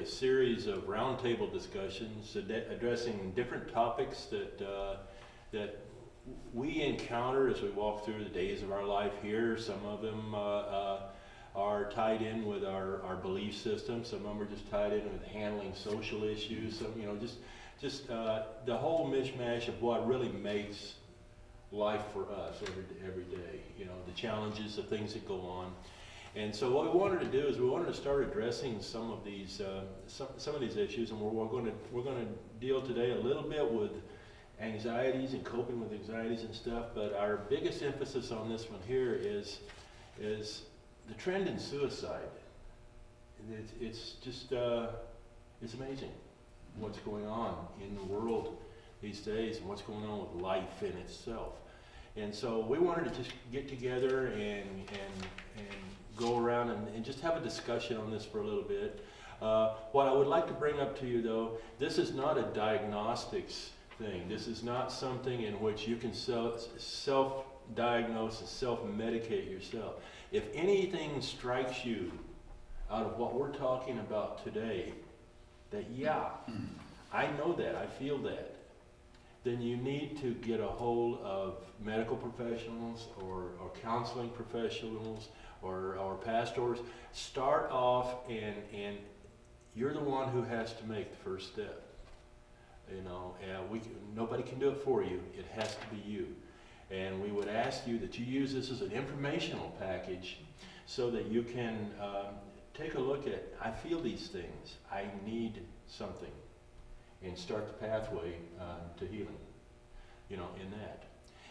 series of roundtable discussions addressing different topics that we encounter as we walk through the days of our life here. Some of them are tied in with our belief system. Some of them are just tied in with handling social issues. Some, just the whole mishmash of what really makes life for us every day. The challenges, the things that go on. And so what we wanted to do is we wanted to start addressing some of these some of these issues, and we're going to deal today a little bit with anxieties and coping with anxieties and stuff. But our biggest emphasis on this one here is the trend in suicide. It's just it's amazing what's going on in the world these days and what's going on with life in itself. And so we wanted to just get together and go around and just have a discussion on this for a little bit. What I would like to bring up to you, though, this is not a diagnostics thing. This is not something in which you can self-diagnose and self-medicate yourself. If anything strikes you out of what we're talking about today, that I know that, I feel that, then you need to get a hold of medical professionals or counseling professionals or pastors. Start off and you're the one who has to make the first step. Nobody can do it for you. It has to be you. And we would ask you that you use this as an informational package so that you can take a look at, I feel these things, I need something, and start the pathway to healing, in that.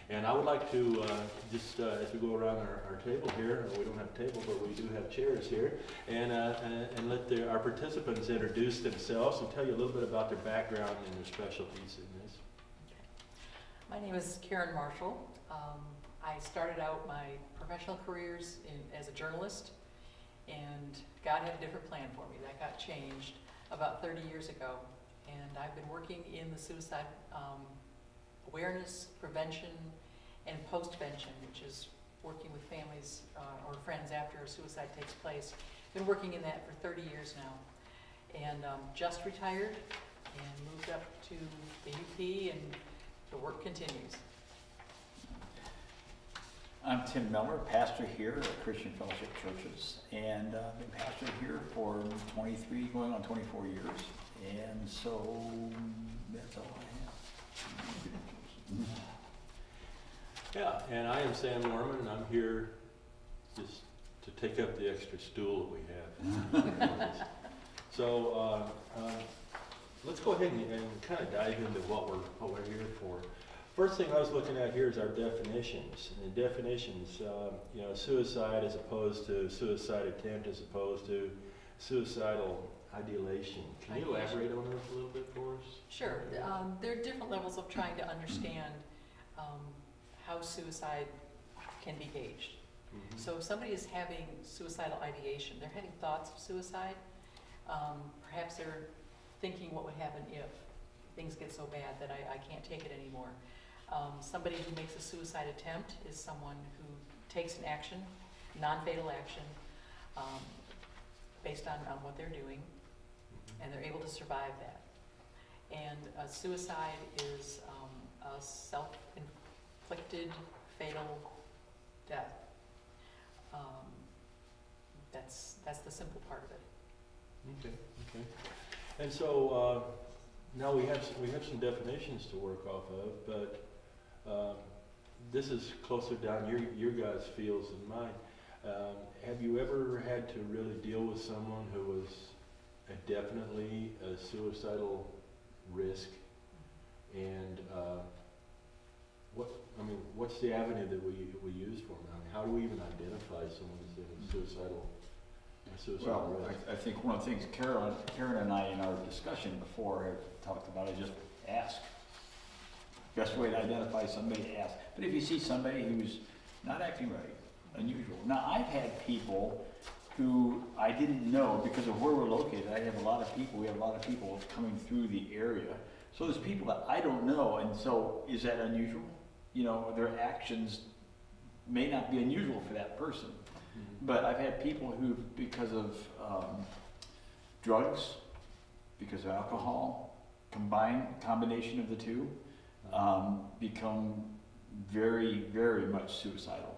And I would like to just, as we go around our table here, we don't have a table, but we do have chairs here, and let our participants introduce themselves and tell you a little bit about their background and their specialties in this. My name is Karen Marshall. I started out my professional careers as a journalist, and God had a different plan for me. That got changed about 30 years ago, and I've been working in the suicide awareness, prevention, and postvention, which is working with families or friends after a suicide takes place. Been working in that for 30 years now, and just retired and moved up to the UP, and the work continues. I'm Tim Miller, pastor here at Christian Fellowship Churches, and I've been pastor here for 23, going on 24 years, and so that's all I have. Yeah, and I am Sam Norman, and I'm here just to take up the extra stool that we have. So let's go ahead and kind of dive into what we're here for. First thing I was looking at here is our definitions. And the definitions, suicide as opposed to suicide attempt as opposed to suicidal ideation. Can you elaborate on those a little bit for us? Sure. There are different levels of trying to understand how suicide can be gauged. Mm-hmm. So if somebody is having suicidal ideation, they're having thoughts of suicide, perhaps they're thinking what would happen if things get so bad that I can't take it anymore. Somebody who makes a suicide attempt is someone who takes an action, non-fatal action, based on what they're doing, and they're able to survive that. And suicide is a self-inflicted fatal death. That's the simple part of it. Okay. And so now we have some definitions to work off of, but this is closer down your guys' fields than mine. Have you ever had to really deal with someone who was definitely a suicidal risk? And what's the avenue that we use for them? How do we even identify someone who's in a suicidal risk? I think one of the things Karen and I in our discussion before have talked about is just ask. Best way to identify somebody, ask. But if you see somebody who's not acting right, unusual. Now, I've had people who I didn't know because of where we're located. We have a lot of people coming through the area. So there's people that I don't know, and so is that unusual? Their actions may not be unusual for that person. Mm-hmm. But I've had people who, because of drugs, because of alcohol, combination of the two, become very, very much suicidal,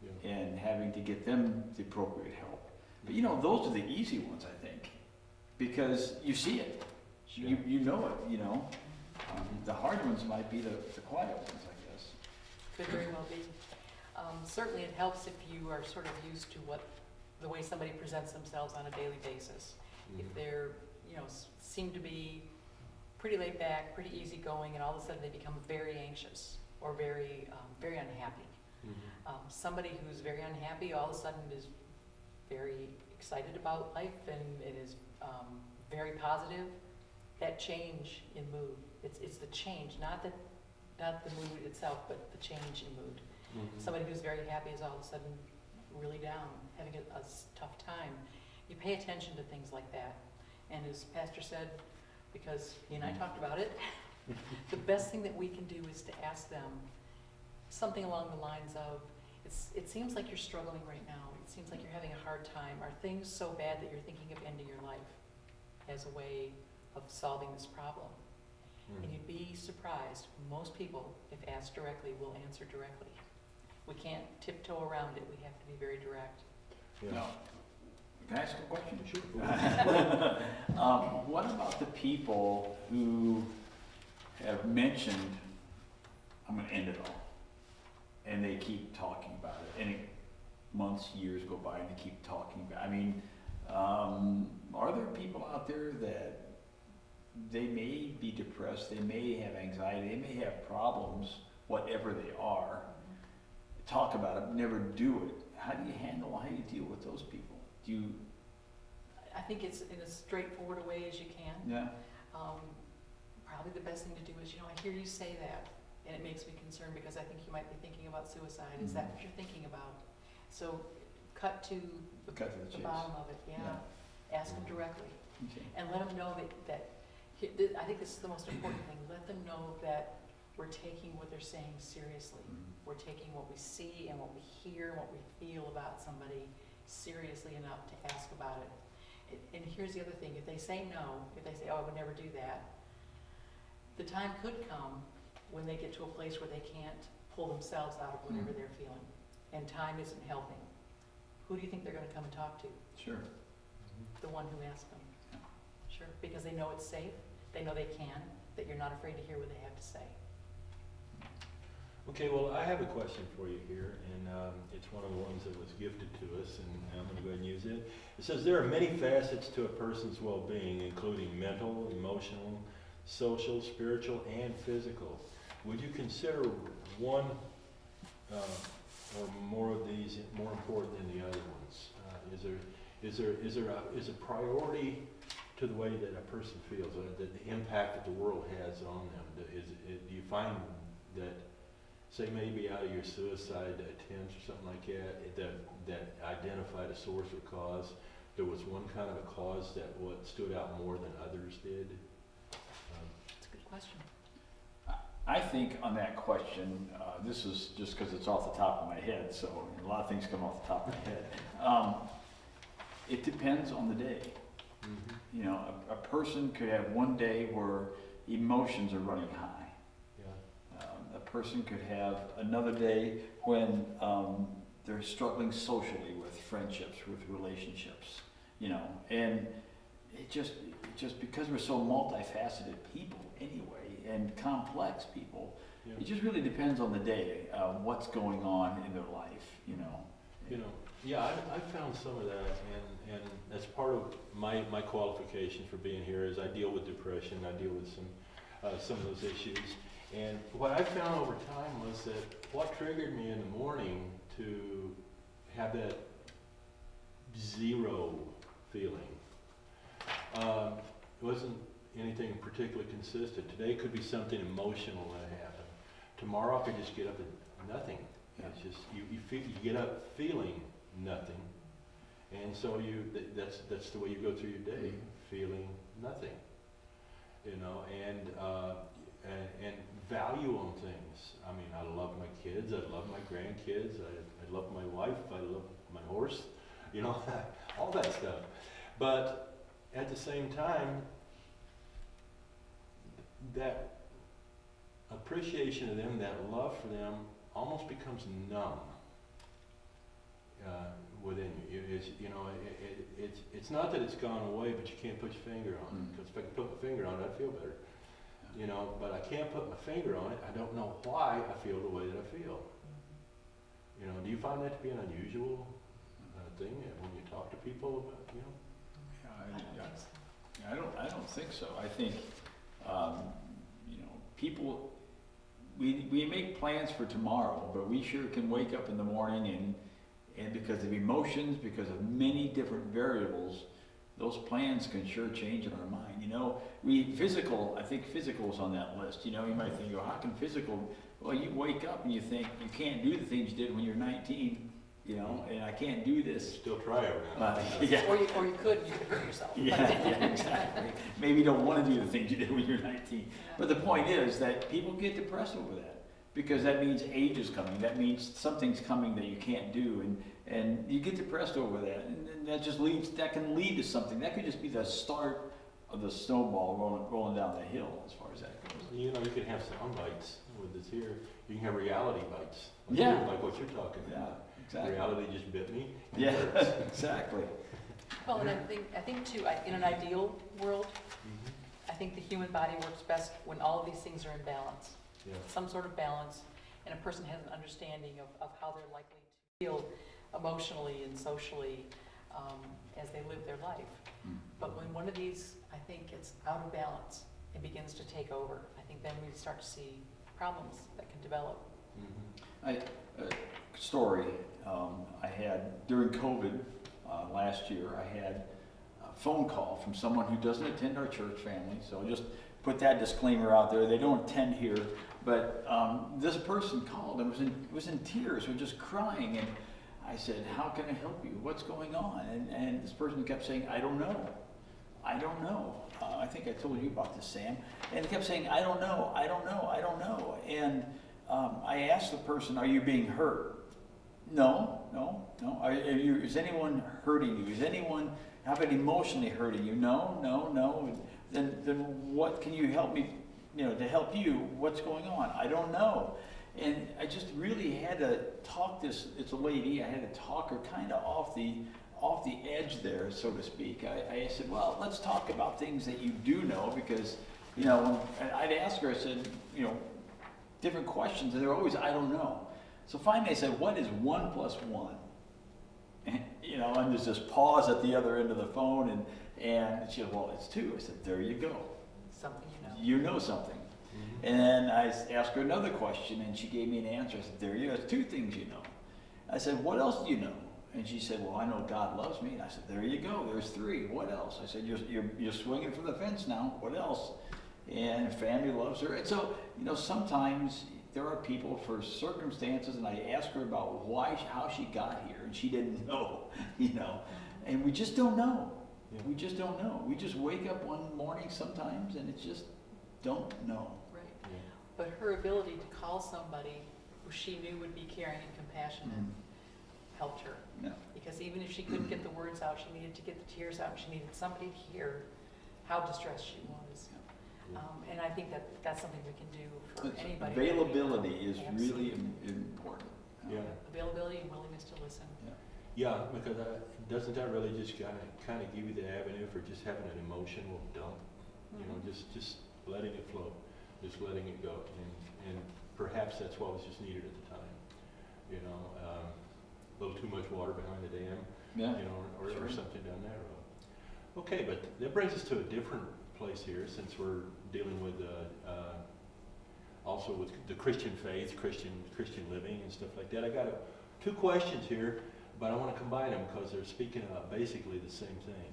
Yeah. and having to get them the appropriate help. But you know, those are the easy ones, I think, because you see it, you know it, you know. The hard ones might be the quiet ones, I guess. Could very well be. Certainly it helps if you are sort of used to the way somebody presents themselves on a daily basis. If they're, you know, seem to be pretty laid back, pretty easygoing, and all of a sudden they become very anxious or very unhappy. Somebody who's very unhappy all of a sudden is very excited about life and is very positive. That change in mood, it's the change, not the mood itself, but the change in mood. Somebody who's very happy is all of a sudden really down, having a tough time. You pay attention to things like that. And as Pastor said, because he and I talked about it, the best thing that we can do is to ask them something along the lines of, it seems like you're struggling right now. It seems like you're having a hard time. Are things so bad that you're thinking of ending your life as a way of solving this problem? And you'd be surprised. Most people, if asked directly, will answer directly. We can't tiptoe around it. We have to be very direct. Now, can I ask a question? Sure. What about the people who have mentioned, I'm going to end it all, and they keep talking about it, and months, years go by, and they keep talking about it? I mean, are there people out there that they may be depressed, they may have anxiety, they may have problems, whatever they are, talk about it, never do it? How do you deal with those people? Do you? I think it's in as straightforward a way as you can. Yeah. Probably the best thing to do is, you know, I hear you say that, and it makes me concerned because I think you might be thinking about suicide. Is that what you're thinking about? So cut to the chase. bottom of it, yeah. Ask them directly. Okay. And let them know that I think this is the most important thing. Let them know that we're taking what they're saying seriously. We're taking what we see and what we hear and what we feel about somebody seriously enough to ask about it. And here's the other thing. If they say no, if they say, oh, I would never do that, the time could come when they get to a place where they can't pull themselves out of whatever they're feeling. And time isn't helping. Who do you think they're going to come and talk to? Sure. The one who asked them. Sure, because they know it's safe, they know they can, that you're not afraid to hear what they have to say. Okay, well, I have a question for you here, and it's one of the ones that was gifted to us, and I'm going to go ahead and use it. It says, there are many facets to a person's well-being, including mental, emotional, social, spiritual, and physical. Would you consider one or more of these more important than the other ones? Is there a priority to the way that a person feels, the impact that the world has on them? Do you find that, say maybe out of your suicide attempts or something like that identified a source or cause, there was one kind of a cause that what stood out more than others did? That's a good question. I think on that question, this is just because it's off the top of my head, so a lot of things come off the top of my head. It depends on the day. You know, a person could have one day where emotions are running high. Yeah. A person could have another day when they're struggling socially with friendships, with relationships, you know, and it just because we're so multifaceted people anyway, and complex people, Yeah. it just really depends on the day, what's going on in their life, you know. Yeah, I found some of that, and that's part of my qualification for being here is I deal with depression, I deal with some of those issues. And what I found over time was that what triggered me in the morning to have that zero feeling wasn't anything particularly consistent. Today could be something emotional that happened. Tomorrow I could just get up and nothing. Yeah. It's just you get up feeling nothing, and so that's the way you go through your day, feeling nothing. You know, and value on things. I mean, I love my kids, I love my grandkids, I love my wife, I love my horse, you know, all that stuff. But at the same time, that appreciation of them, that love for them, almost becomes numb within you. It's not that it's gone away, but you can't put your finger on it. Because if I could put my finger on it, I'd feel better. But I can't put my finger on it. I don't know why I feel the way that I feel. Do you find that to be an unusual thing when you talk to people about, I don't think so. I think, people, we make plans for tomorrow, but we sure can wake up in the morning and because of emotions, because of many different variables, those plans can sure change in our mind. I think physical is on that list. You might think, how can physical, well, you wake up and you think you can't do the things you did when you're 19, and I can't do this. still try every now and then. Yeah. Or you could hurt yourself. Yeah, exactly. Maybe you don't want to do the things you did when you're 19. But the point is that people get depressed over that because that means age is coming. That means something's coming that you can't do, and you get depressed over that, and that can lead to something. That could just be the start of the snowball rolling down the hill as far as that goes. You can have sound bites with this here. You can have reality bites. Like what you're talking about. Exactly. Reality just bit me. Yeah, exactly. Well, and I think too, in an ideal world, I think the human body works best when all of these things are in balance. Yeah. Some sort of balance, and a person has an understanding of how they're likely to feel emotionally and socially as they live their life. But when one of these, I think, gets out of balance and begins to take over, I think then we start to see problems that can develop. Story I had during COVID last year. I had a phone call from someone who doesn't attend our church family, so I'll just put that disclaimer out there. They don't attend here, but this person called and was in tears, was just crying, and I said, "How can I help you? What's going on?" And this person kept saying, "I don't know. I don't know." I think I told you about this, Sam. And he kept saying, "I don't know. I don't know. I don't know." And I asked the person, "Are you being hurt?" No. Is anyone hurting you? Is anyone, how about emotionally hurting you? No. Then what can you help me, to help you? What's going on? I don't know. And I just really had to talk it's a lady, I had to talk her kind of off the edge there, so to speak. I said, well, let's talk about things that you do know, because, and I'd ask her, I said, different questions, and they're always, I don't know. So finally I said, what is 1 + 1? And, and there's this pause at the other end of the phone, and she said, well, it's 2. I said, there you go. Something You know something. And then I asked her another question, and she gave me an answer. I said, there you go, it's 2 things you know. I said, what else do you know? And she said, well, I know God loves me. And I said, there you go, there's 3. What else? I said, you're swinging for the fence now. What else? And family loves her. And so, sometimes there are people for circumstances, and I asked her about how she got here, and she didn't know, and we just don't know. Yeah. We just don't know. We just wake up one morning sometimes, and it's just don't know. Right. Yeah. But her ability to call somebody who she knew would be caring and compassionate helped her. Yeah. Because even if she couldn't get the words out, she needed to get the tears out, and she needed somebody to hear how distressed she was. And I think that's something we can do for anybody. Availability is Absolutely. really important. Yeah. Availability and willingness to listen. Yeah, because doesn't that really just kind of give you the avenue for just having an emotional dump? Just letting it flow, just letting it go, and perhaps that's what was just needed at the time. A little too much water behind the dam, or something down that road. Okay, but that brings us to a different place here, since we're dealing with also with the Christian faith, Christian living and stuff like that. I got 2 questions here, but I want to combine them because they're speaking about basically the same thing.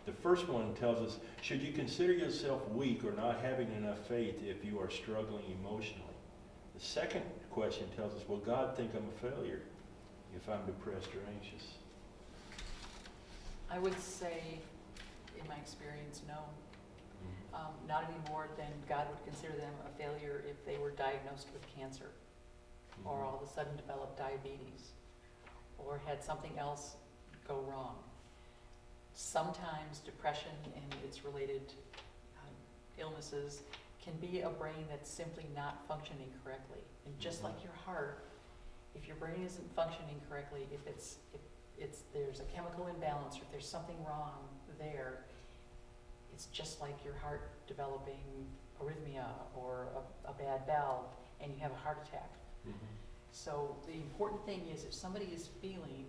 The first one tells us, should you consider yourself weak or not having enough faith if you are struggling emotionally? The second question tells us, will God think I'm a failure if I'm depressed or anxious? I would say, in my experience, no. Not any more than God would consider them a failure if they were diagnosed with cancer, or all of a sudden developed diabetes, or had something else go wrong. Sometimes depression and its related illnesses can be a brain that's simply not functioning correctly. And just like your heart, if your brain isn't functioning correctly, if there's a chemical imbalance or if there's something wrong there, it's just like your heart developing arrhythmia or a bad valve and you have a heart attack. So the important thing is if somebody is feeling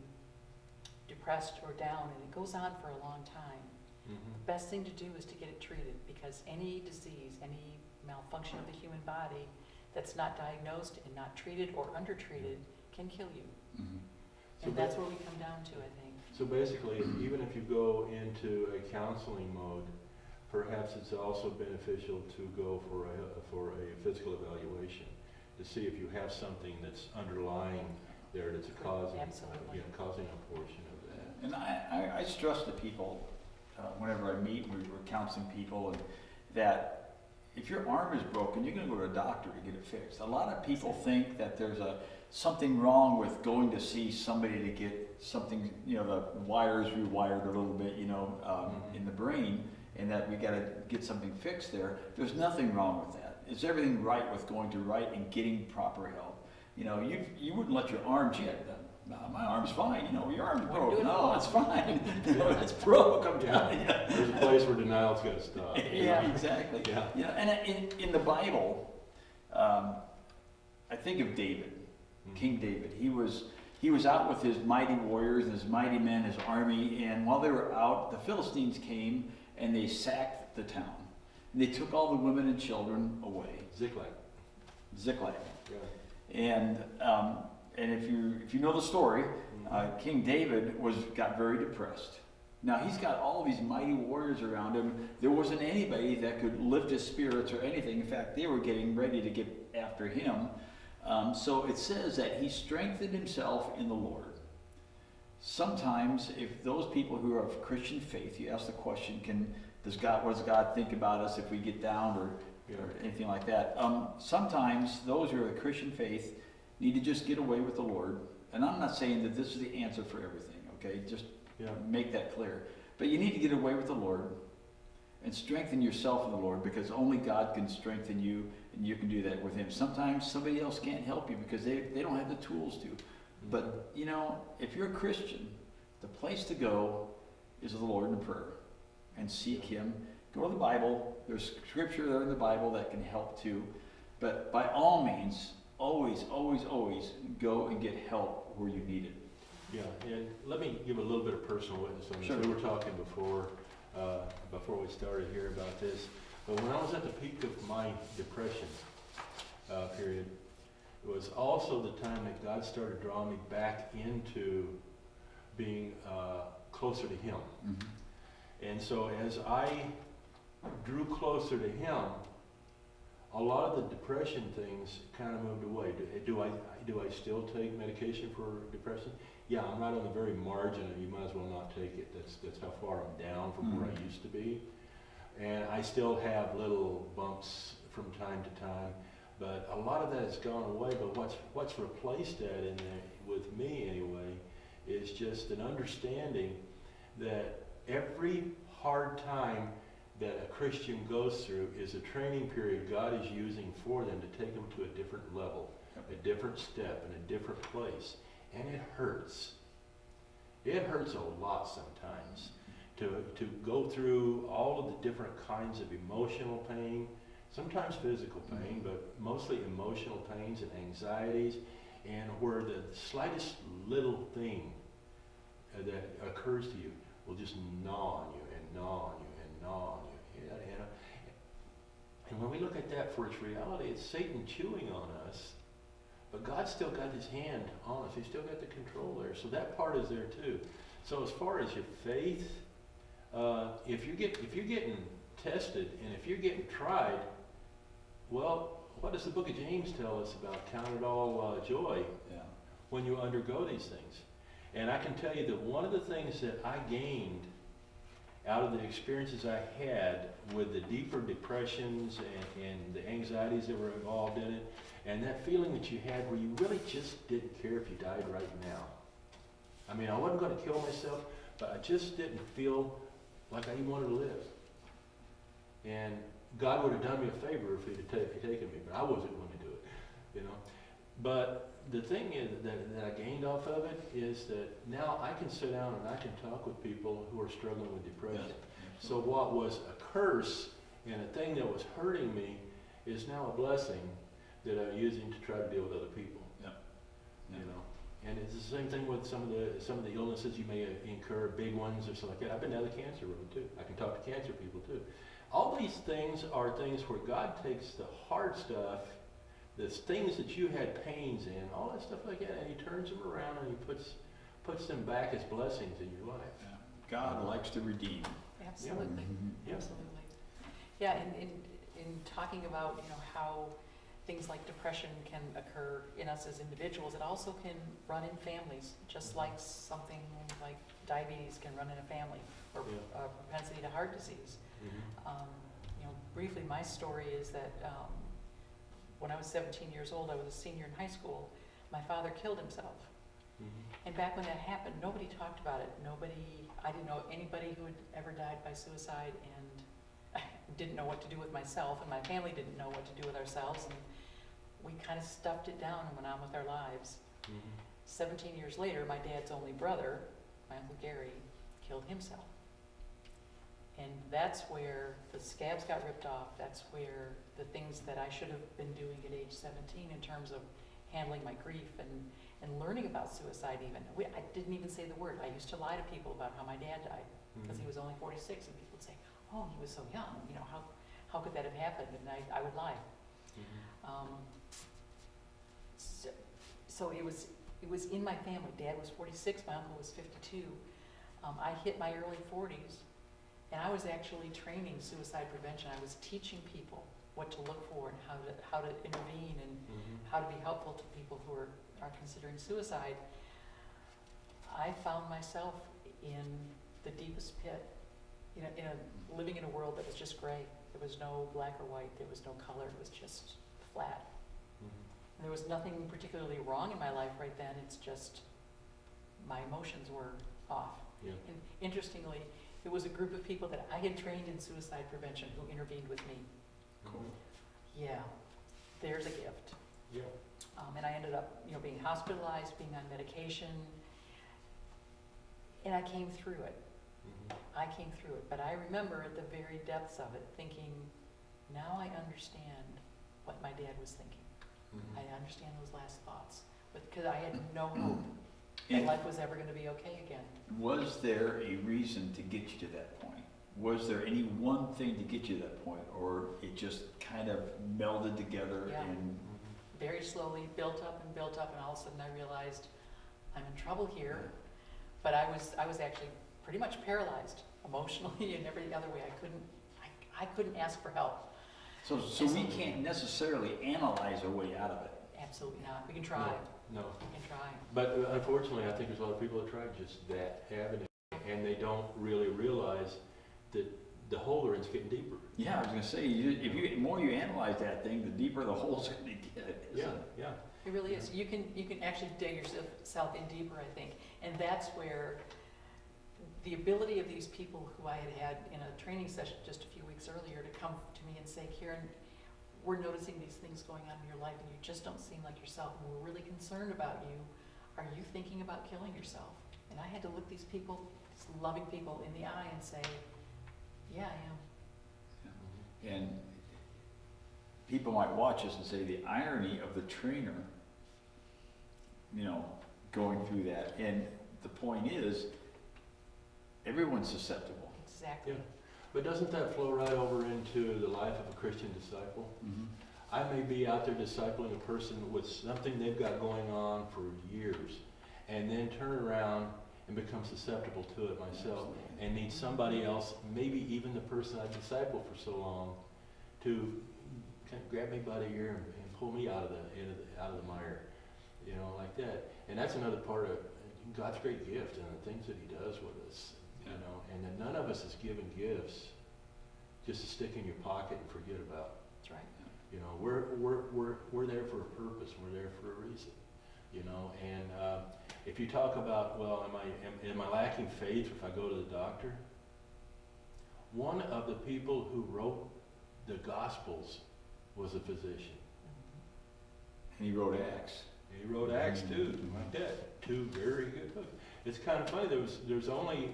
depressed or down and it goes on for a long time, the best thing to do is to get it treated, because any disease, any malfunction of the human body that's not diagnosed and not treated or undertreated can kill you. And that's where we come down to, I think. So basically, even if you go into a counseling mode, perhaps it's also beneficial to go for a physical evaluation to see if you have something that's underlying there that's causing causing a portion of that. And I stress to people, whenever I meet, we're counseling people, and that if your arm is broken, you're going to go to a doctor to get it fixed. A lot of people think that there's something wrong with going to see somebody to get something, the wires rewired a little bit, in the brain, and that we got to get something fixed there. There's nothing wrong with that. Is everything right with going to right and getting proper help? You wouldn't let your arm, my arm's fine, your arm's broke. No, it's fine. It's broke, I'm telling you. There's a place where denial's got to stop. Exactly. Yeah. And in the Bible, I think of David, King David. He was out with his mighty warriors and his mighty men, his army, and while they were out, the Philistines came and they sacked the town. And they took all the women and children away. Ziklag. Yeah. And if you know the story, King David got very depressed. Now he's got all these mighty warriors around him. There wasn't anybody that could lift his spirits or anything. In fact, they were getting ready to get after him. So it says that he strengthened himself in the Lord. Sometimes, if those people who are of Christian faith, you ask the question, what does God think about us if we get down or anything like that? Sometimes those who are of Christian faith need to just get away with the Lord. And I'm not saying that this is the answer for everything, okay? Just make that clear. But you need to get away with the Lord and strengthen yourself in the Lord, because only God can strengthen you, and you can do that with Him. Sometimes somebody else can't help you because they don't have the tools to. But, if you're a Christian, the place to go is the Lord in prayer and seek Him. Go to the Bible. There's scripture there in the Bible that can help too. But by all means, always, always, always go and get help where you need it. Yeah, and let me give a little bit of personal witness on this. Sure. We were talking before we started here about this. But when I was at the peak of my depression period, it was also the time that God started drawing me back into being closer to Him. And so as I drew closer to Him, a lot of the depression things kind of moved away. Do I still take medication for depression? Yeah, I'm right on the very margin, and you might as well not take it. That's how far I'm down from where I used to be. And I still have little bumps from time to time, but a lot of that has gone away. But what's replaced that in there, with me anyway, is just an understanding that every hard time that a Christian goes through is a training period God is using for them to take them to a different level, a different step, in a different place. And it hurts. It hurts a lot sometimes to go through all of the different kinds of emotional pain, sometimes physical pain, but mostly emotional pains and anxieties, and where the slightest little thing that occurs to you will just gnaw on you and gnaw on you and gnaw on you. And when we look at that for its reality, it's Satan chewing on us, but God's still got His hand on us. He's still got the control there. So that part is there too. So as far as your faith, if you're getting tested and if you're getting tried, well, what does the book of James tell us about count it all joy when you undergo these things? And I can tell you that one of the things that I gained out of the experiences I had with the deeper depressions and the anxieties that were involved in it, and that feeling that you had where you really just didn't care if you died right now. I mean, I wasn't going to kill myself, but I just didn't feel like I even wanted to live. And God would have done me a favor if he'd have taken me, but I wasn't going to do it, you know. But the thing is that I gained off of it is that now I can sit down and I can talk with people who are struggling with depression. Yes, So what was a curse and a thing that was hurting me is now a blessing that I'm using to try to deal with other people. Yeah. You know, and it's the same thing with some of the illnesses you may incur, big ones or something like that. I've been down the cancer room too. I can talk to cancer people too. All these things are things where God takes the hard stuff, the things that you had pains in, all that stuff like that, and he turns them around and he puts them back as blessings in your life. Yeah. God likes to redeem. Absolutely, Yeah. absolutely. Yeah, and in talking about, how things like depression can occur in us as individuals, it also can run in families, just like something like diabetes can run in a family, or Yeah. propensity to heart disease. Briefly, my story is that when I was 17 years old, I was a senior in high school, my father killed himself. And back when that happened, nobody talked about it. I didn't know anybody who had ever died by suicide, and I didn't know what to do with myself, and my family didn't know what to do with ourselves, and we kind of stuffed it down and went on with our lives. 17 years later, my dad's only brother, my Uncle Gary, killed himself. And that's where the scabs got ripped off. That's where the things that I should have been doing at age 17 in terms of handling my grief and learning about suicide even. I didn't even say the word. I used to lie to people about how my dad died because he was only 46, and people would say, oh, he was so young, how could that have happened? And I would lie. So it was in my family. Dad was 46, my uncle was 52. I hit my early 40s, and I was actually training suicide prevention. I was teaching people what to look for and how to intervene and how to be helpful to people who are considering suicide. I found myself in the deepest pit, living in a world that was just gray. There was no black or white. There was no color. It was just flat. And there was nothing particularly wrong in my life right then. It's just my emotions were off. Yeah. And interestingly, it was a group of people that I had trained in suicide prevention who intervened with me. Cool. Yeah, there's a gift. Yeah. And I ended up, being hospitalized, being on medication, and I came through it. I came through it, but I remember at the very depths of it thinking, now I understand what my dad was thinking. I understand those last thoughts, because I had no hope that And life was ever going to be okay again. was there a reason to get you to that point? Was there any one thing to get you to that point, or it just kind of melded together? Yeah. And Very slowly built up, and all of a sudden I realized I'm in trouble here. But I was actually pretty much paralyzed emotionally and every other way. I couldn't ask for help. So we can't necessarily analyze our way out of it. Absolutely not. We can try. No. We can try. But unfortunately, I think there's a lot of people that try just that avenue, and they don't really realize that the hole they're in is getting deeper. Yeah, I was gonna say, the more you analyze that thing, the deeper the hole's gonna get. Yeah, yeah. It really is. You can actually dig yourself in deeper, I think. And that's where the ability of these people who I had in a training session just a few weeks earlier to come to me and say, Karen, we're noticing these things going on in your life and you just don't seem like yourself, and we're really concerned about you. Are you thinking about killing yourself? And I had to look these people, these loving people, in the eye and say, yeah, I am. And people might watch us and say the irony of the trainer, going through that. And the point is, everyone's susceptible. Exactly. Yeah. But doesn't that flow right over into the life of a Christian disciple? I may be out there discipling a person with something they've got going on for years, and then turn around and become susceptible to it myself, and need somebody else, maybe even the person I've discipled for so long, to kind of grab me by the ear and pull me out of the mire, like that. And that's another part of God's great gift and the things that He does with us, and that none of us is given gifts just to stick in your pocket and forget about. That's right. We're there for a purpose. We're there for a reason. And if you talk about, well, am I lacking faith if I go to the doctor? One of the people who wrote the Gospels was a physician. And he wrote Acts. And he wrote Acts too, like that. 2 very good books. It's kind of funny, there's only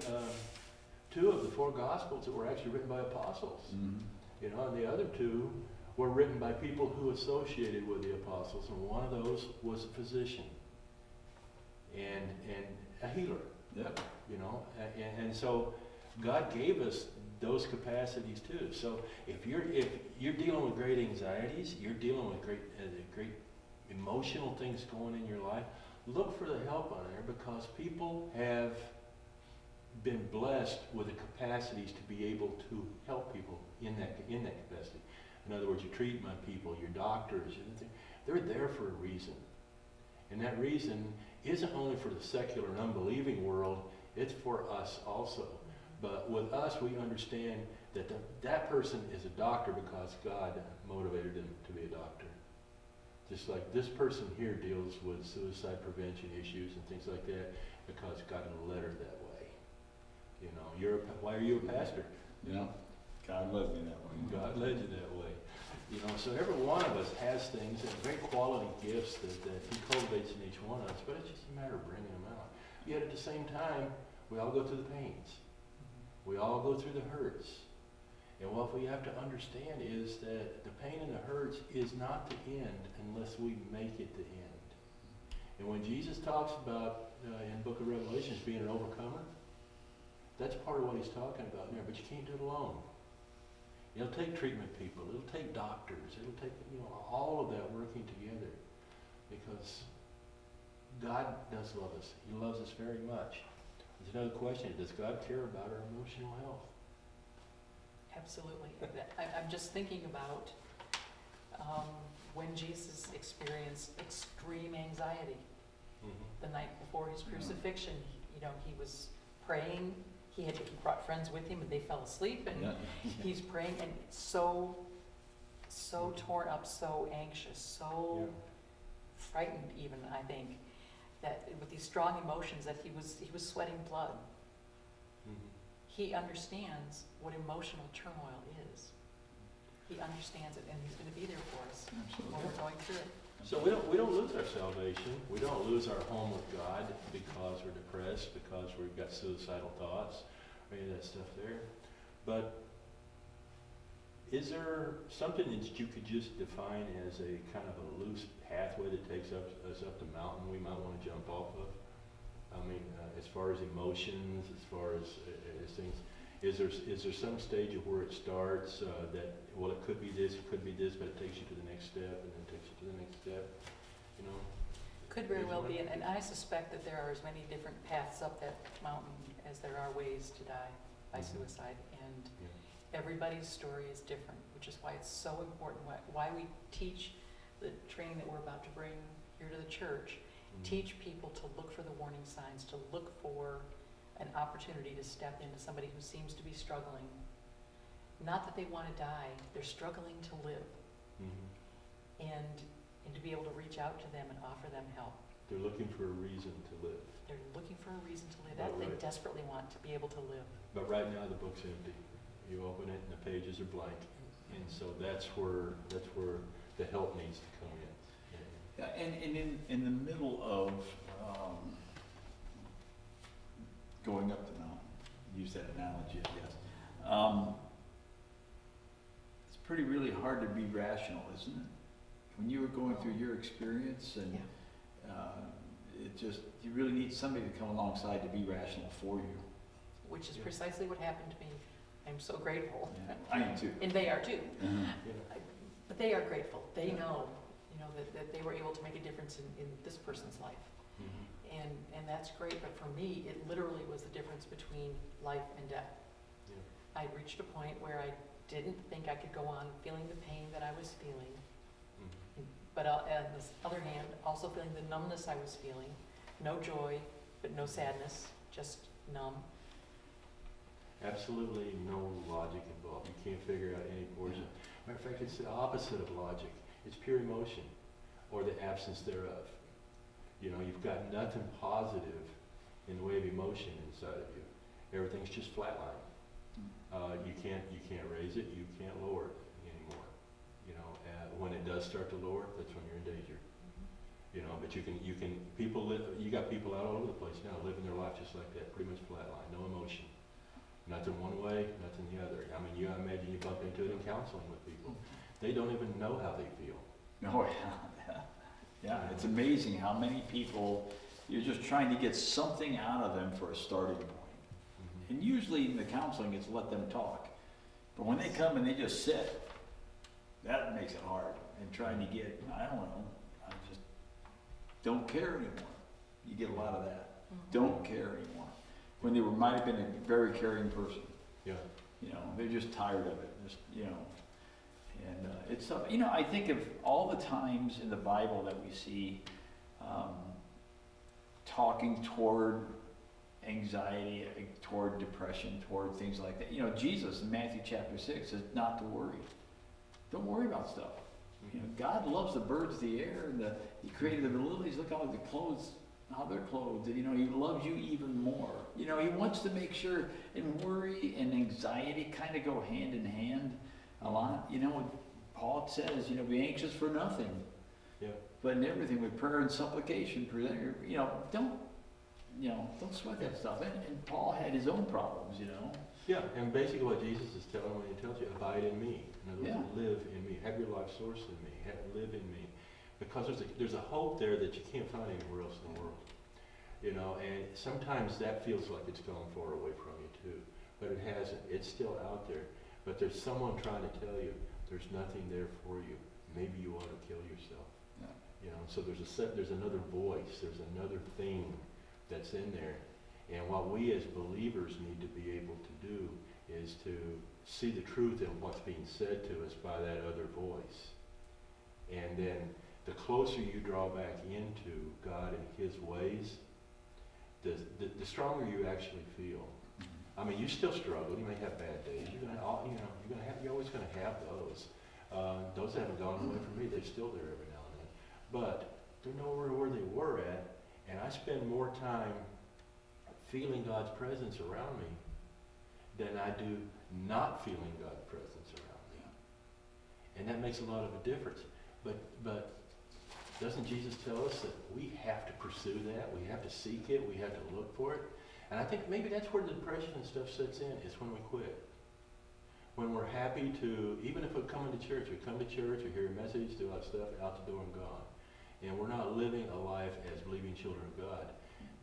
2 of the 4 Gospels that were actually written by apostles. Mm-hmm. You know, and the other 2 were written by people who associated with the apostles, and one of those was a physician and a healer. Yep. You know, and so God gave us those capacities too. So if you're dealing with great anxieties, you're dealing with great emotional things going in your life, look for the help on there, because people have been blessed with the capacities to be able to help people in that capacity. In other words, your treatment people, your doctors, they're there for a reason. And that reason isn't only for the secular and unbelieving world, it's for us also. But with us, we understand that that person is a doctor because God motivated them to be a doctor. Just like this person here deals with suicide prevention issues and things like that because God led her that way. You know, why are you a pastor? Yeah. God led me that way. God led you that way. You know, so every one of us has things and great quality gifts that He cultivates in each one of us, but it's just a matter of bringing them out. Yet at the same time, we all go through the pains. We all go through the hurts. And what we have to understand is that the pain and the hurts is not the end unless we make it the end. And when Jesus talks about, in the book of Revelations, being an overcomer, that's part of what He's talking about there, but you can't do it alone. It'll take treatment people, it'll take doctors, it'll take, all of that working together, because God does love us. He loves us very much. There's another question: does God care about our emotional health? Absolutely. I'm just thinking about when Jesus experienced extreme anxiety the night before His crucifixion. He was praying. He brought friends with Him, and they fell asleep. And He's praying, and so torn up, so anxious, so frightened, even, I think, that with these strong emotions, that he was sweating blood. He understands what emotional turmoil is. He understands it, and He's going to be there for us when we're going through it. So we don't lose our salvation. We don't lose our home with God because we're depressed, because we've got suicidal thoughts, or any of that stuff there. But is there something that you could just define as a kind of a loose pathway that takes us up the mountain we might want to jump off of? I mean, as far as emotions, as far as things, is there some stage of where it starts that, well, it could be this, but it takes you to the next step, and then takes you to the next step, Could very well be, and I suspect that there are as many different paths up that mountain as there are ways to die by suicide, and everybody's story is different, which is why it's so important, why we teach the training that we're about to bring here to the church. Teach people to look for the warning signs, to look for an opportunity to step into somebody who seems to be struggling. Not that they want to die, they're struggling to live. And to be able to reach out to them and offer them help. They're looking for a reason to live. They're looking for a reason to live. Right. They desperately want to be able to live. But right now the book's empty. You open it and the pages are blank. And so that's where the help needs to come in. Yeah, and in the middle of going up the mountain, use that analogy, I guess. It's really hard to be rational, isn't it? When you were going through your experience, and you really need somebody to come alongside to be rational for you. Which is precisely what happened to me. I'm so grateful. Yeah, I am too. And they are too. Yeah. But they are grateful. They know, that they were able to make a difference in this person's life. And that's great, but for me, it literally was the difference between life and death. I reached a point where I didn't think I could go on feeling the pain that I was feeling, but on the other hand, also feeling the numbness I was feeling. No joy, but no sadness, just numb. Absolutely no logic involved. You can't figure out any portion. Matter of fact, it's the opposite of logic. It's pure emotion, or the absence thereof. You've got nothing positive in the way of emotion inside of you. Everything's just flatline. You can't raise it. You can't lower it. You know, when it does start to lower, that's when you're in danger. You know, but you got people out all over the place now living their life just like that, pretty much flatline, no emotion. Nothing one way, nothing the other. I mean, I imagine you bump into it in counseling with people. They don't even know how they feel. Oh, yeah. Yeah, it's amazing how many people, you're just trying to get something out of them for a starting point. And usually in the counseling, it's let them talk. But when they come and they just sit, that makes it hard. And trying to get, I don't know, I just don't care anymore. You get a lot of that. Don't care anymore. When they might have been a very caring person. Yeah. You know, they're just tired of it. Just, you know. And it's, you know, I think of all the times in the Bible that we see talking toward anxiety, toward depression, toward things like that. You know, Jesus in Matthew chapter 6 says not to worry. Don't worry about stuff. You know, God loves the birds of the air, and He created the lilies. Look how the clothes, how they're clothed. And, you know, He loves you even more. You know, He wants to make sure, and worry and anxiety kind of go hand in hand a lot. You know, Paul says, you know, be anxious for nothing. Yeah. But in everything with prayer and supplication, present your, you know, don't sweat that stuff. And Paul had his own problems, you know. Yeah, and basically what Jesus is telling when He tells you, abide in me. In other words, live in me. Have your life source in me. Live in me. Because there's a hope there that you can't find anywhere else in the world. You know, and sometimes that feels like it's gone far away from you too. But it hasn't. It's still out there. But there's someone trying to tell you there's nothing there for you. Maybe you ought to kill yourself. Yeah. You know, so there's another voice. There's another thing that's in there. And what we as believers need to be able to do is to see the truth in what's being said to us by that other voice. And then the closer you draw back into God and His ways, the stronger you actually feel. I mean, you still struggle. You may have bad days. You're always going to have those. Those haven't gone away from me. They're still there every now and then. But they're nowhere where they were at. And I spend more time feeling God's presence around me than I do not feeling God's presence around me. And that makes a lot of a difference. But doesn't Jesus tell us that we have to pursue that? We have to seek it. We have to look for it. And I think maybe that's where the depression and stuff sets in, is when we quit. When we're happy to, even if we're coming to church, we come to church, we hear a message, do all that stuff, out the door and gone. And we're not living a life as believing children of God.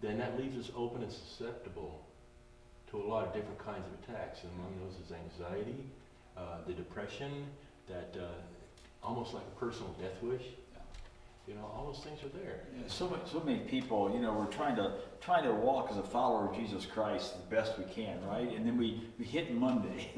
Then that leaves us open and susceptible to a lot of different kinds of attacks. And among those is anxiety, the depression, that almost like a personal death wish. You know, all those things are there. Yeah, so many people, you know, we're trying to walk as a follower of Jesus Christ the best we can, right? And then we hit Monday.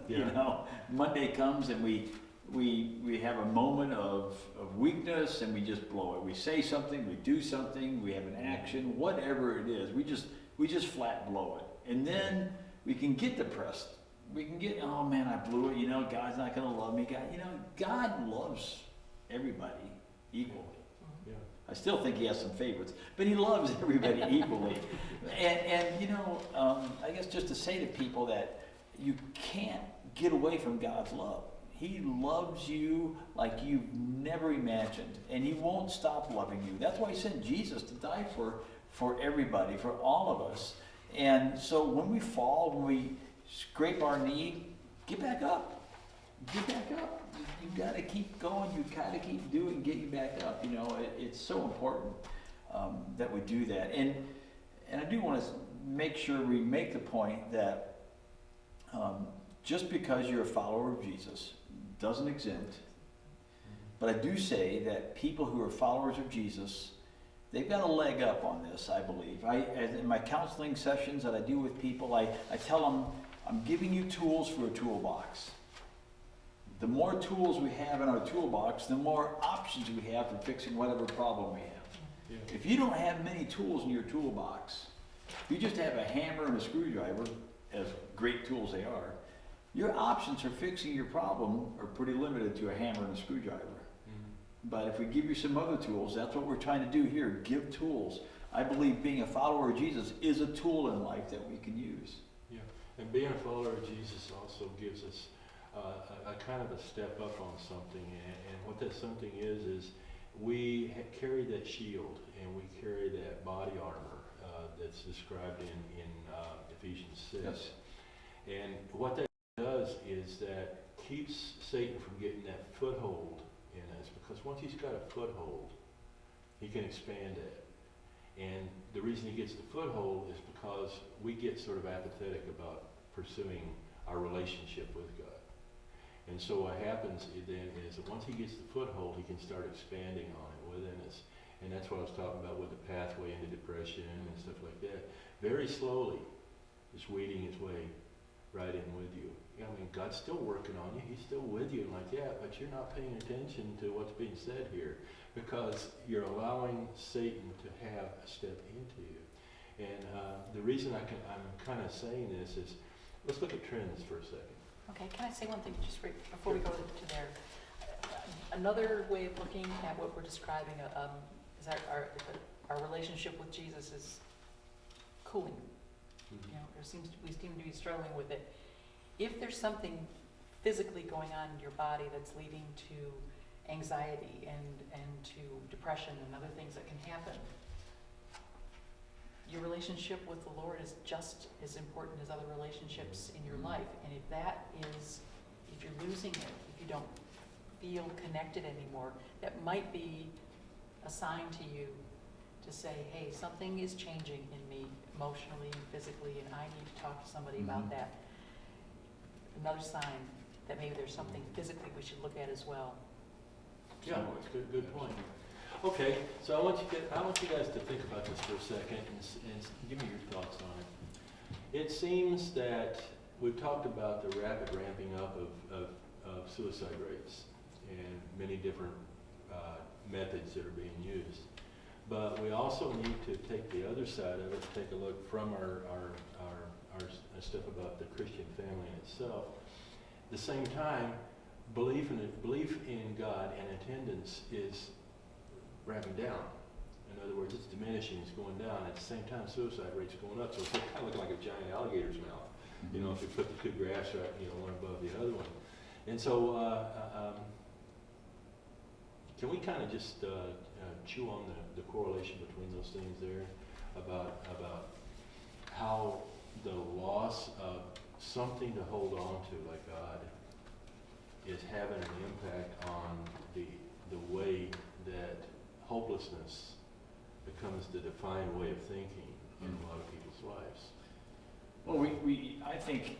Yeah. You know, Monday comes and we have a moment of weakness and we just blow it. We say something, we do something, we have an action, whatever it is. We just flat blow it. And then we can get depressed. We can get, oh man, I blew it. You know, God's not going to love me. God loves everybody equally. Yeah. I still think He has some favorites, but He loves everybody equally. And you know, I guess just to say to people that you can't get away from God's love. He loves you like you've never imagined, and He won't stop loving you. That's why He sent Jesus to die for everybody, for all of us. And so when we fall, when we scrape our knee, get back up. Get back up. You've got to keep going. You've got to keep doing, getting back up. You know, it's so important that we do that. And I do want to make sure we make the point that just because you're a follower of Jesus doesn't exempt. But I do say that people who are followers of Jesus, they've got a leg up on this, I believe. In my counseling sessions that I do with people, I tell them, I'm giving you tools for a toolbox. The more tools we have in our toolbox, the more options we have for fixing whatever problem we have. Yeah. If you don't have many tools in your toolbox, if you just have a hammer and a screwdriver, as great tools they are, your options for fixing your problem are pretty limited to a hammer and a screwdriver. Mm-hmm. But if we give you some other tools, that's what we're trying to do here, give tools. I believe being a follower of Jesus is a tool in life that we can use. Yeah, and being a follower of Jesus also gives us a kind of a step up on something, and what that something is we carry that shield and we carry that body armor that's described in Ephesians 6. Yes. And what that does is that keeps Satan from getting that foothold in us, because once he's got a foothold, he can expand it. And the reason he gets the foothold is because we get sort of apathetic about pursuing our relationship with God. And so what happens then is that once he gets the foothold, he can start expanding on it within us. And that's what I was talking about with the pathway into depression and stuff like that. Very slowly, it's weeding its way right in with you. I mean, God's still working on you. He's still with you like that, but you're not paying attention to what's being said here because you're allowing Satan to have a step into you. And the reason I'm kind of saying this is, let's look at trends for a second. Okay, can I say one thing just right before we go to there? Another way of looking at what we're describing is our relationship with Jesus is cooling. Mm-hmm. You know, we seem to be struggling with it. If there's something physically going on in your body that's leading to anxiety and to depression and other things that can happen, your relationship with the Lord is just as important as other relationships in your life. And if you're losing it, if you don't feel connected anymore, that might be a sign to you to say, hey, something is changing in me emotionally and physically, and I need to talk to somebody about that. Another sign that maybe there's something physically we should look at as well. Yeah, it's a good point. Okay, so I want you guys to think about this for a second and give me your thoughts on it. It seems that we've talked about the rapid ramping up of suicide rates and many different methods that are being used. But we also need to take the other side of it, take a look from our stuff about the Christian family in itself. At the same time, belief in God and attendance is ramping down. In other words, it's diminishing, it's going down. At the same time, suicide rate's going up. So it's kind of looking like a giant alligator's mouth. You know, if you put the two graphs right, one above the other one. And so, can we kind of just chew on the correlation between those things there about how the loss of something to hold on to, like God, is having an impact on the way that hopelessness becomes the defined way of thinking in a lot of people's lives. Well, I think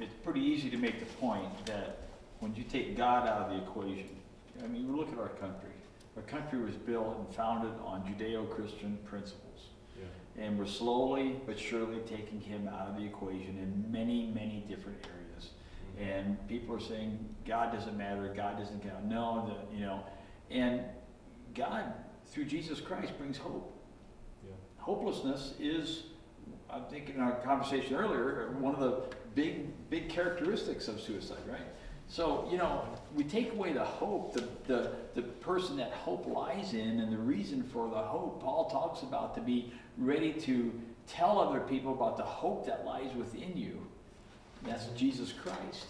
it's pretty easy to make the point that when you take God out of the equation, I mean, look at our country. Our country was built and founded on Judeo-Christian principles. Yeah. And we're slowly but surely taking him out of the equation in many, many different areas. Mm-hmm. And people are saying, God doesn't matter, God doesn't count. No, and God, through Jesus Christ, brings hope. Yeah. Hopelessness is, I think in our conversation earlier, one of the big characteristics of suicide, right? So, we take away the hope, the person that hope lies in, and the reason for the hope. Paul talks about to be ready to tell other people about the hope that lies within you. That's Jesus Christ.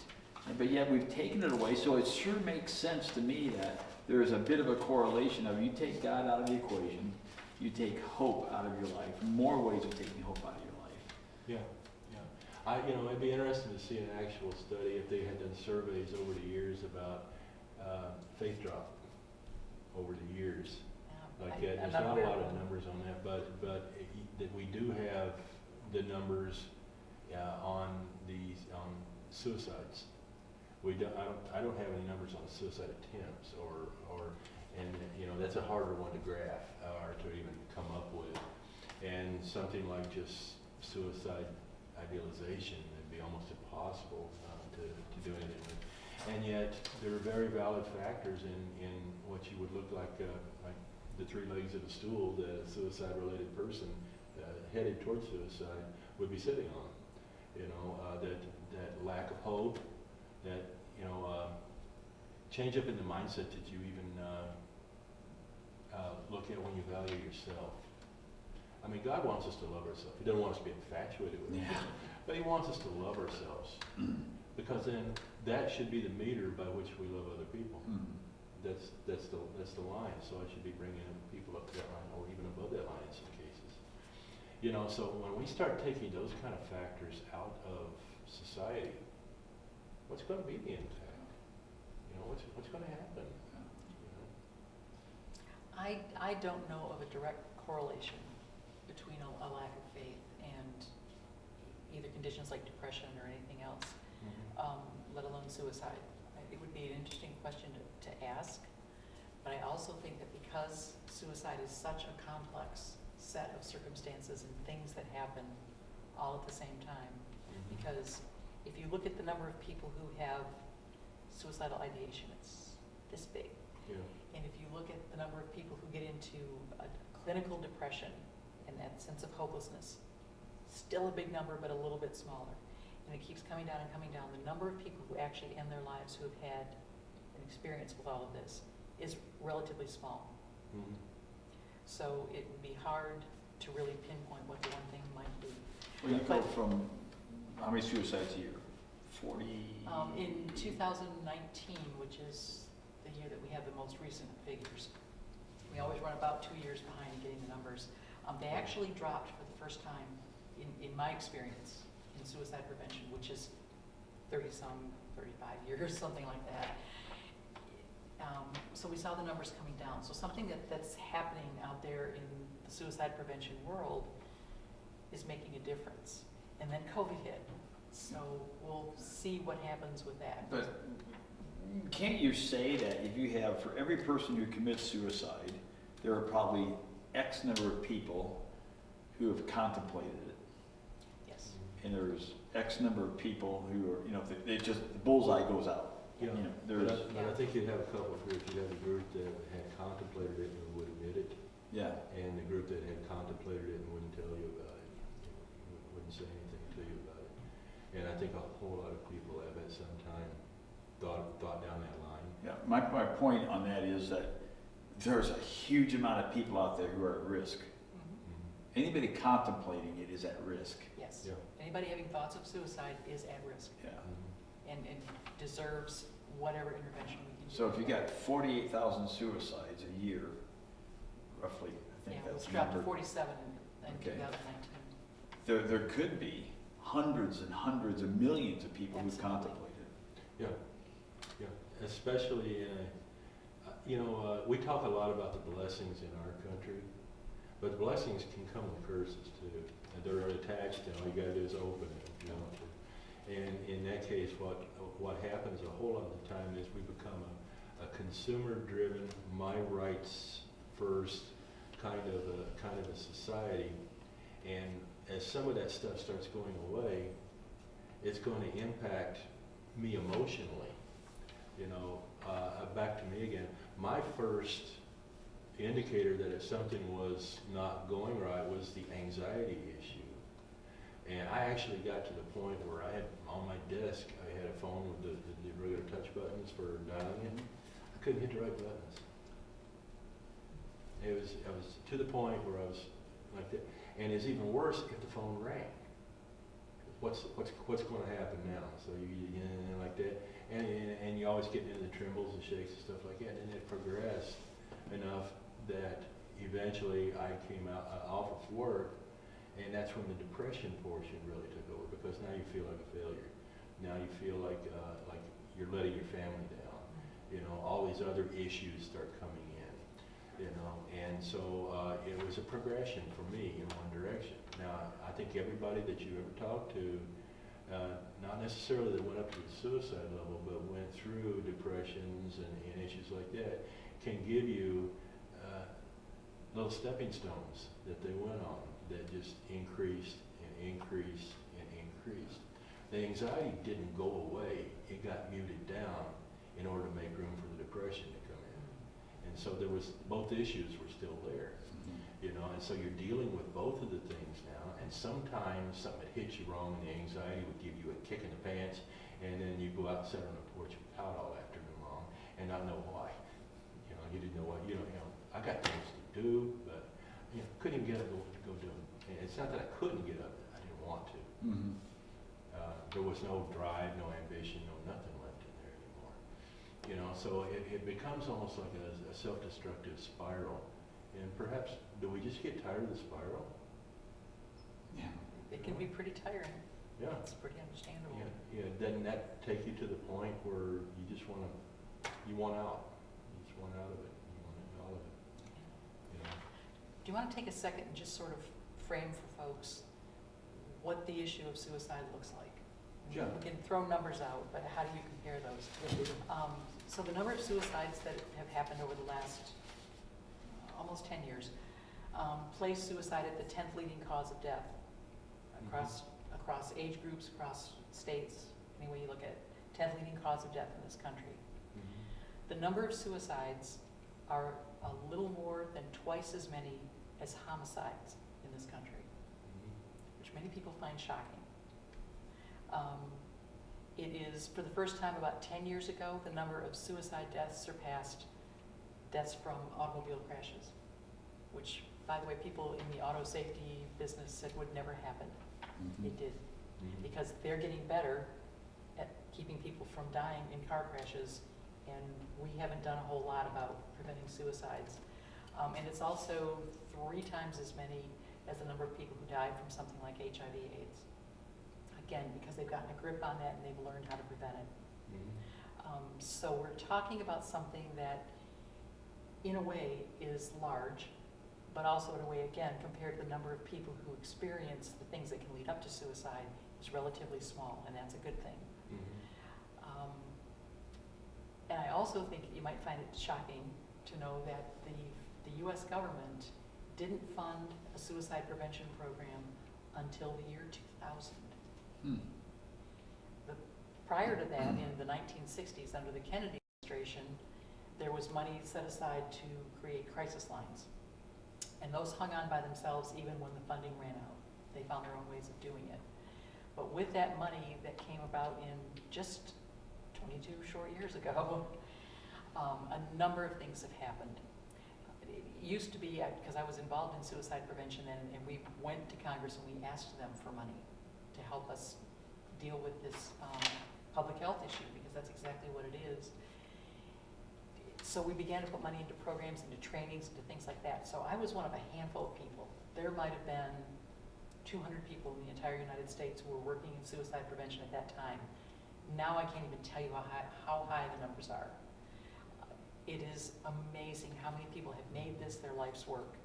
But yet we've taken it away, so it sure makes sense to me that there is a bit of a correlation of you take God out of the equation, you take hope out of your life. More ways of taking hope out of your life. Yeah. It'd be interesting to see an actual study if they had done surveys over the years about faith drop over the years. Yeah, like that. There's not a lot of numbers on that, but that we do have the numbers on suicides. I don't have any numbers on suicide attempts and that's a harder one to graph or to even come up with. And something like just suicide idealization would be almost impossible to do anything with. And yet, there are very valid factors in what you would look like the three legs of a stool that a suicide-related person headed towards suicide would be sitting on. That lack of hope, that change up in the mindset that you even look at when you value yourself. I mean, God wants us to love ourselves. He doesn't want us to be infatuated with it. But he wants us to love ourselves. Because then that should be the meter by which we love other people. Mhm. That's the line, so I should be bringing people up to that line or even above that line in some cases. You know, so when we start taking those kind of factors out of society, what's going to be the impact? You know, what's going to happen? You know? I don't know of a direct correlation between a lack of faith and either conditions like depression or anything else, let alone suicide. It would be an interesting question to ask, but I also think that because suicide is such a complex set of circumstances and things that happen all at the same time, because if you look at the number of people who have suicidal ideation, it's this big. Yeah. And if you look at the number of people who get into a clinical depression and that sense of hopelessness, still a big number, but a little bit smaller. And it keeps coming down and coming down. The number of people who actually end their lives who have had an experience with all of this is relatively small. Mhm. So it would be hard to really pinpoint what the one thing might be. Well, you go But- from, how many suicides a year? 40? In 2019, which is the year that we have the most recent figures, we always run about 2 years behind in getting the numbers. They actually dropped for the first time in my experience in suicide prevention, which is 35 years, something like that. So we saw the numbers coming down. So something that's happening out there in the suicide prevention world is making a difference. And then COVID hit. So we'll see what happens with that. But can't you say that if you have, for every person who commits suicide, there are probably X number of people who have contemplated it, Yes. and there's X number of people who are, you know, they just, the bullseye goes out. Yeah, You know, but I think you'd have a couple of groups. You'd have a group that had contemplated it and would admit it, Yeah. and the group that had contemplated it and wouldn't tell you about it, wouldn't say anything to you about it. And I think a whole lot of people have at some time thought down that line. Yeah, my point on that is that there's a huge amount of people out there who are at risk. Mhm. Anybody contemplating it is at risk. Yes. Yeah. Anybody having thoughts of suicide is at risk Yeah. and deserves whatever intervention we can do. So if you got 48,000 suicides a year, roughly, I think Yeah, that's it's the dropped to number. 47 in Okay. 2019. There could be hundreds and hundreds of millions of people who Absolutely. contemplated. Yeah, yeah, especially in we talk a lot about the blessings in our country, but blessings can come with curses too. And they're attached, all you gotta do is open it if you want to. And in that case, what happens a whole lot of the time is we become a consumer-driven, my rights first kind of a society. And as some of that stuff starts going away, it's going to impact me emotionally. Back to me again. My first indicator that if something was not going right was the anxiety issue. And I actually got to the point where I had on my desk, I had a phone with the regular touch buttons for dialing in. I couldn't hit the right buttons. I was to the point where I was like that. And it's even worse if the phone rang. What's going to happen now? So you like that, and you always get into the trembles and shakes and stuff like that. And it progressed enough that eventually I came out off of work, and that's when the depression portion really took over, because now you feel like a failure. Now you feel like you're letting your family down. All these other issues start coming in. And so it was a progression for me in one direction. Now, I think everybody that you ever talked to, not necessarily that went up to the suicide level, but went through depressions and issues like that, can give you little stepping stones that they went on that just increased and increased and increased. The anxiety didn't go away. It got muted down in order to make room for the depression to come in. And so both issues were still there. And so you're dealing with both of the things now, and sometimes something that hits you wrong and the anxiety would give you a kick in the pants, and then you go out and sit on the porch and pout all afternoon long and not know why. You didn't know why, I got things to do, but, couldn't even get up to go do them. And it's not that I couldn't get up, I didn't want to. Mm-hmm. there was no drive, no ambition, no nothing left in there anymore. You know, so it becomes almost like a self-destructive spiral. And perhaps, do we just get tired of the spiral? Yeah. It can be pretty tiring. Yeah. It's pretty understandable. Yeah, doesn't that take you to the point where you just want out? You just want out of it. You want all of it. You know? Do you want to take a second and just sort of frame for folks what the issue of suicide looks like? Sure. We can throw numbers out, but how do you compare those? So the number of suicides that have happened over the last almost 10 years place suicide at the 10th leading cause of death across age groups, across states, any way you look at it. 10th leading cause of death in this country. The number of suicides are a little more than twice as many as homicides in this country, which many people find shocking. It is, for the first time about 10 years ago, the number of suicide deaths surpassed deaths from automobile crashes, which, by the way, people in the auto safety business said would never happen. It did, because they're getting better at keeping people from dying in car crashes, and we haven't done a whole lot about preventing suicides. And it's also 3 times as many as the number of people who die from something like HIV/AIDS. Again, because they've gotten a grip on that and they've learned how to prevent it. So we're talking about something that, in a way, is large, but also in a way, again, compared to the number of people who experience the things that can lead up to suicide, is relatively small, and that's a good thing. And I also think you might find it shocking to know that the U.S. government didn't fund a suicide prevention program until the year 2000. Prior to that, in the 1960s, under the Kennedy administration, there was money set aside to create crisis lines. And those hung on by themselves even when the funding ran out. They found their own ways of doing it. But with that money that came about in just 22 short years ago, a number of things have happened. It used to be, because I was involved in suicide prevention, and we went to Congress and we asked them for money to help us deal with this public health issue, because that's exactly what it is. So we began to put money into programs, into trainings, into things like that. So I was one of a handful of people. There might have been 200 people in the entire United States who were working in suicide prevention at that time. Now I can't even tell you how high the numbers are. It is amazing how many people have made this their life's work.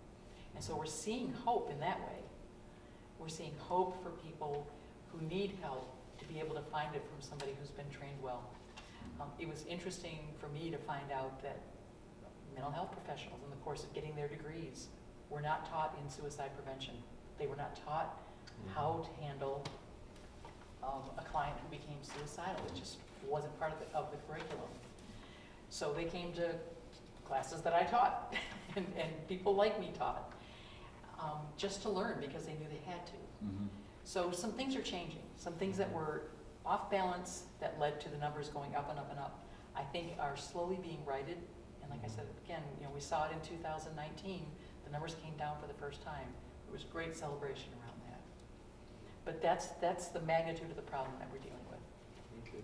And so we're seeing hope in that way. We're seeing hope for people who need help to be able to find it from somebody who's been trained well. It was interesting for me to find out that mental health professionals, in the course of getting their degrees, were not taught in suicide prevention. They were not taught how to handle a client who became suicidal. It just wasn't part of the curriculum. So they came to classes that I taught, and people like me taught, just to learn because they knew they had to. So some things are changing. Some things that were off balance that led to the numbers going up and up and up, I think are slowly being righted. And like I said, again, we saw it in 2019. The numbers came down for the first time. There was great celebration around that. But that's the magnitude of the problem that we're dealing with. Okay.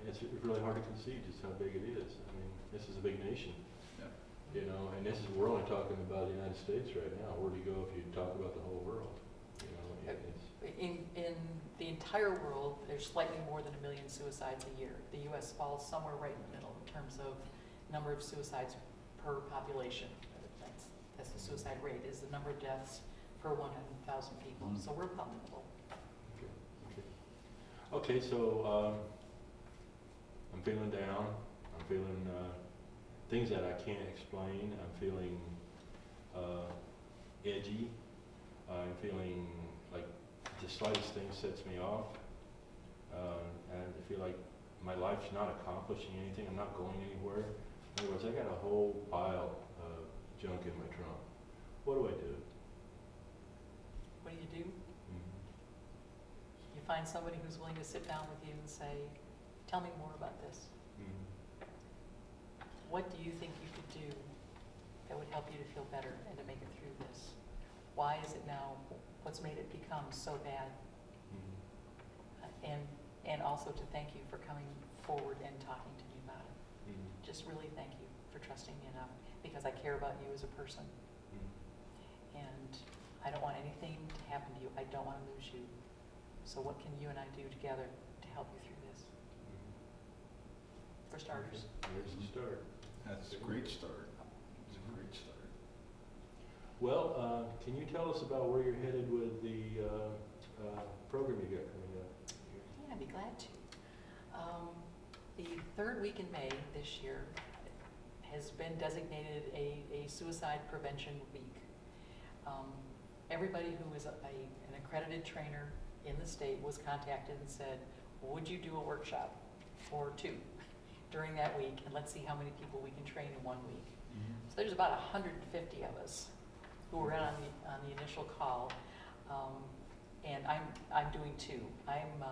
And it's really hard to conceive just how big it is. I mean, this is a big nation. And this is, we're only talking about the United States right now. Where do you go if you talk about the whole world? In the entire world, there's slightly more than 1 million suicides a year. The U.S. falls somewhere right in the middle in terms of number of suicides per population. That's the suicide rate, is the number of deaths per 100,000 people. So we're about in the middle. Okay, so I'm feeling down. I'm feeling things that I can't explain. I'm feeling edgy. I'm feeling like the slightest thing sets me off. And I feel like my life's not accomplishing anything. I'm not going anywhere. In other words, I got a whole pile of junk in my trunk. What do I do? What do? You find somebody who's willing to sit down with you and say, tell me more about this. What do you think you could do that would help you to feel better and to make it through this? Why is it now, what's made it become so bad? and also to thank you for coming forward and talking to me about it. Mhm. Just really thank you for trusting me enough, because I care about you as a person, Mhm. and I don't want anything to happen to you. I don't want to lose you. So what can you and I do together to help you through this? For starters. There's the start. That's a great start. It's a great start. Well, can you tell us about where you're headed with the program you got coming up? Yeah, I'd be glad to. The third week in May this year has been designated a suicide prevention week. Everybody who is an accredited trainer in the state was contacted and said, would you do a workshop or two during that week, and let's see how many people we can train in 1 week. So there's about 150 of us who were on the initial call, and I'm doing two. I'm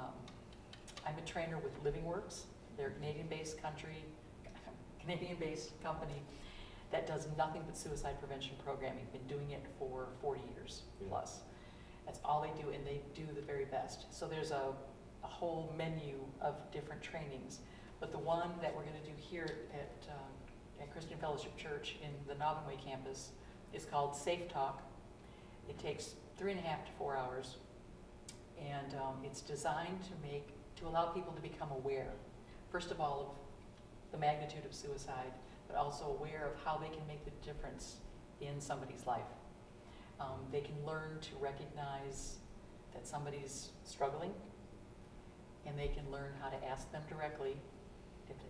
a trainer with Living Works. They're a Canadian-based company that does nothing but suicide prevention programming. Been doing it for 40 years plus. That's all they do, and they do the very best. So there's a whole menu of different trainings, but the one that we're going to do here at Christian Fellowship Church in the Nobbin campus is called Safe Talk. It takes 3.5 to 4 hours, and it's designed to allow people to become aware, first of all, of the magnitude of suicide, but also aware of how they can make the difference in somebody's life. They can learn to recognize that somebody's struggling, and they can learn how to ask them directly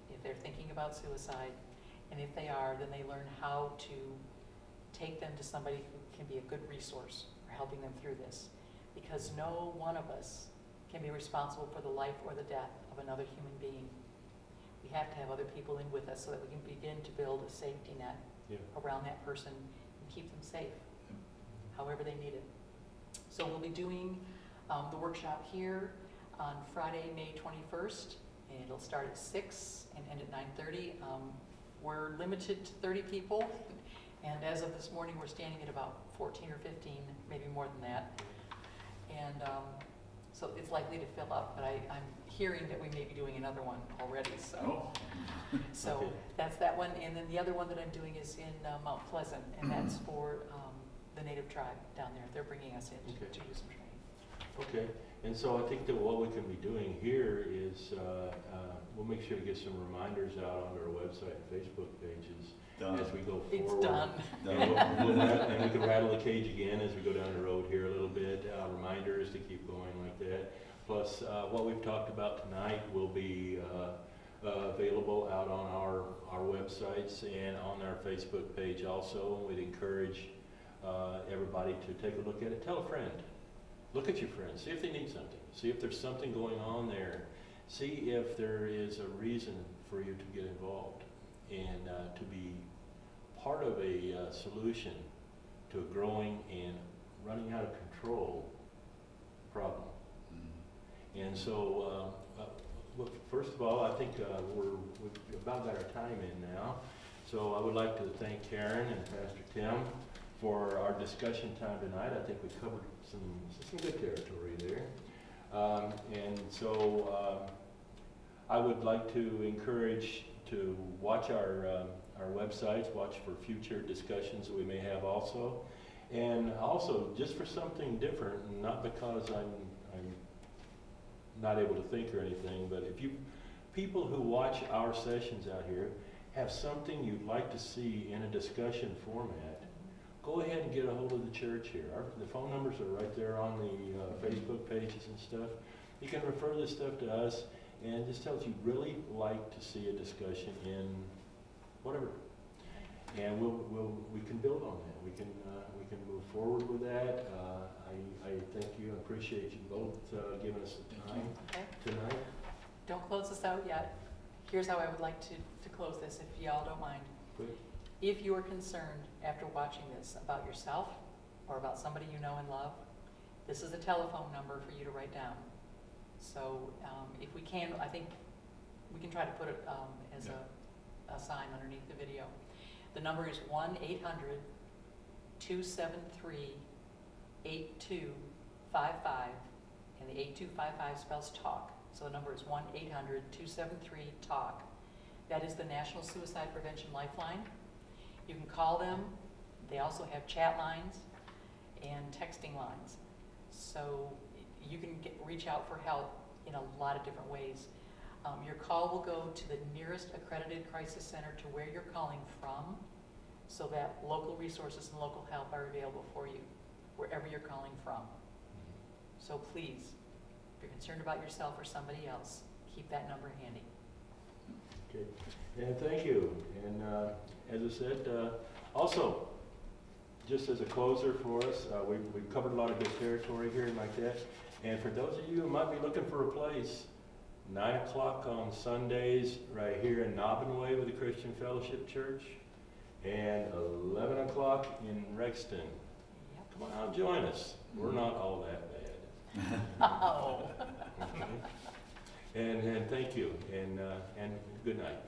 if they're thinking about suicide, and if they are, then they learn how to take them to somebody who can be a good resource for helping them through this, because no one of us can be responsible for the life or the death of another human being. We have to have other people in with us so that we can begin to build a safety net around that person and keep them safe, however they need it. So we'll be doing the workshop here on Friday, May 21st, and it'll start at 6 and end at 9:30. We're limited to 30 people, and as of this morning, we're standing at about 14 or 15, maybe more than that. And so it's likely to fill up, but I'm hearing that we may be doing another one already, so. So Okay. that's that one, and then the other one that I'm doing is in Mount Pleasant, and that's for the native tribe down there. They're bringing us in to do some training. Okay, and so I think that what we can be doing here is, we'll make sure to get some reminders out on our website and Facebook pages as we go forward. It's done. And we can rattle the cage again as we go down the road here a little bit, reminders to keep going like that. Plus, what we've talked about tonight will be available out on our websites and on our Facebook page also. And we'd encourage everybody to take a look at it. Tell a friend. Look at your friends. See if they need something. See if there's something going on there. See if there is a reason for you to get involved and to be part of a solution to a growing and running out of control problem. And so, well, first of all, I think we've about got our time in now. So I would like to thank Karen and Pastor Tim for our discussion time tonight. I think we covered some good territory there. And so I would like to encourage to watch our websites, watch for future discussions that we may have also. And also, just for something different, not because I'm not able to think or anything, but if you people who watch our sessions out here have something you'd like to see in a discussion format, go ahead and get a hold of the church here. The phone numbers are right there on the Facebook pages and stuff. You can refer this stuff to us and just tell us you'd really like to see a discussion in whatever, and we can build on that. We can move forward with that. I thank you and appreciate you both giving us the time tonight. Don't close this out yet. Here's how I would like to close this, if y'all don't mind. Good. If you are concerned after watching this about yourself or about somebody you know and love, this is a telephone number for you to write down. So if we can, I think we can try to put it as a sign underneath the video. The number is 1-800-273-8255, and the 8255 spells TALK. So the number is 1-800-273-TALK. That is the National Suicide Prevention Lifeline. You can call them. They also have chat lines and texting lines. So you can reach out for help in a lot of different ways. Your call will go to the nearest accredited crisis center to where you're calling from, so that local resources and local help are available for you wherever you're calling from. So please, if you're concerned about yourself or somebody else, keep that number handy. Okay, and thank you. And as I said, also, just as a closer for us, we've covered a lot of good territory here and like that. And for those of you who might be looking for a place, 9 o'clock on Sundays right here in Nobbin Way with the Christian Fellowship Church, and 11 o'clock in Rexton. Yep. Come on out, join us. We're not all that bad. Oh. Okay. And thank you, and good night.